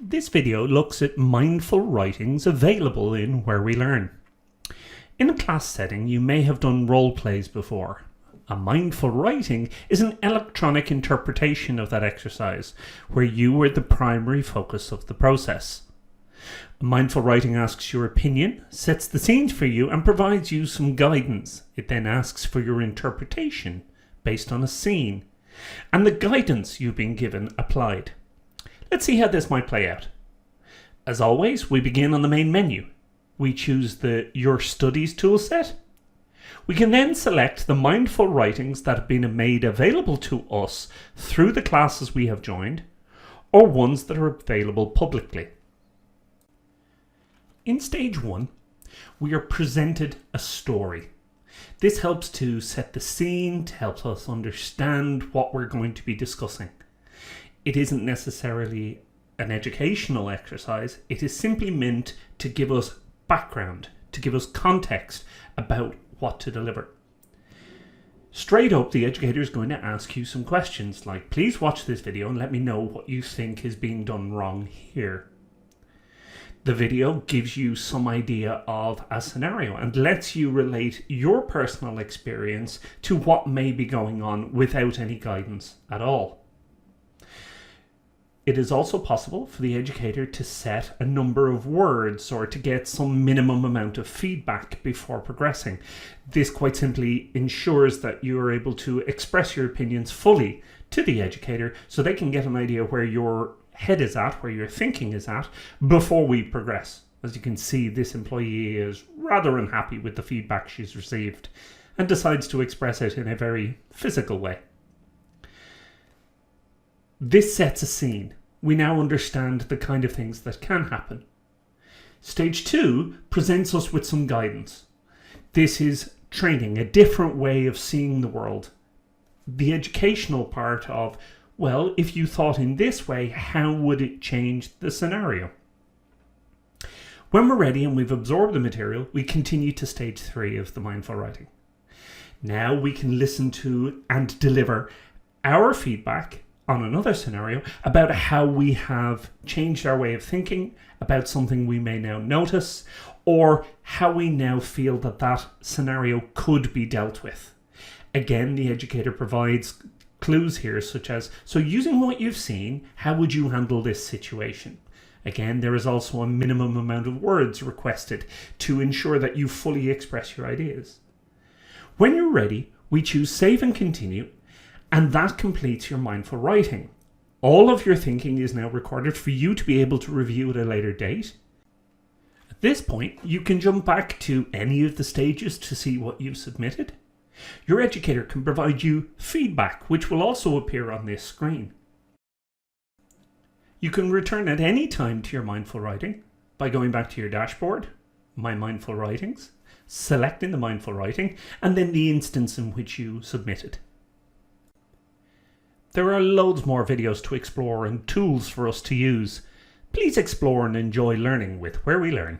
This video looks at mindful writings available in WhereWeLearn. In a class setting, you may have done role plays before. A mindful writing is an electronic interpretation of that exercise, where you are the primary focus of the process. A mindful writing asks your opinion, sets the scenes for you, and provides you some guidance. It then asks for your interpretation based on a scene, and the guidance you've been given applied. Let's see how this might play out. As always, we begin on the main menu. We choose the Your Studies toolset. We can then select the mindful writings that have been made available to us through the classes we have joined, or ones that are available publicly. In stage 1, we are presented a story. This helps to set the scene, to help us understand what we're going to be discussing. It isn't necessarily an educational exercise, it is simply meant to give us background, to give us context about what to deliver. Straight up, the educator is going to ask you some questions like, please watch this video and let me know what you think is being done wrong here. The video gives you some idea of a scenario and lets you relate your personal experience to what may be going on without any guidance at all. It is also possible for the educator to set a number of words or to get some minimum amount of feedback before progressing. This quite simply ensures that you are able to express your opinions fully to the educator so they can get an idea where your head is at, where your thinking is at, before we progress. As you can see, this employee is rather unhappy with the feedback she's received and decides to express it in a very physical way. This sets a scene. We now understand the kind of things that can happen. Stage 2 presents us with some guidance. This is training, a different way of seeing the world. The educational part of, well, if you thought in this way, how would it change the scenario? When we're ready and we've absorbed the material, we continue to stage 3 of the mindful writing. Now we can listen to and deliver our feedback on another scenario about how we have changed our way of thinking about something we may now notice, or how we now feel that that scenario could be dealt with. Again, the educator provides clues here such as, so using what you've seen, how would you handle this situation? Again, there is also a minimum amount of words requested to ensure that you fully express your ideas. When you're ready, we choose Save and Continue, and that completes your mindful writing. All of your thinking is now recorded for you to be able to review at a later date. At this point, you can jump back to any of the stages to see what you've submitted. Your educator can provide you feedback, which will also appear on this screen. You can return at any time to your mindful writing by going back to your dashboard, My Mindful Writings, selecting the mindful writing, and then the instance in which you submitted. There are loads more videos to explore and tools for us to use. Please explore and enjoy learning with WhereWeLearn.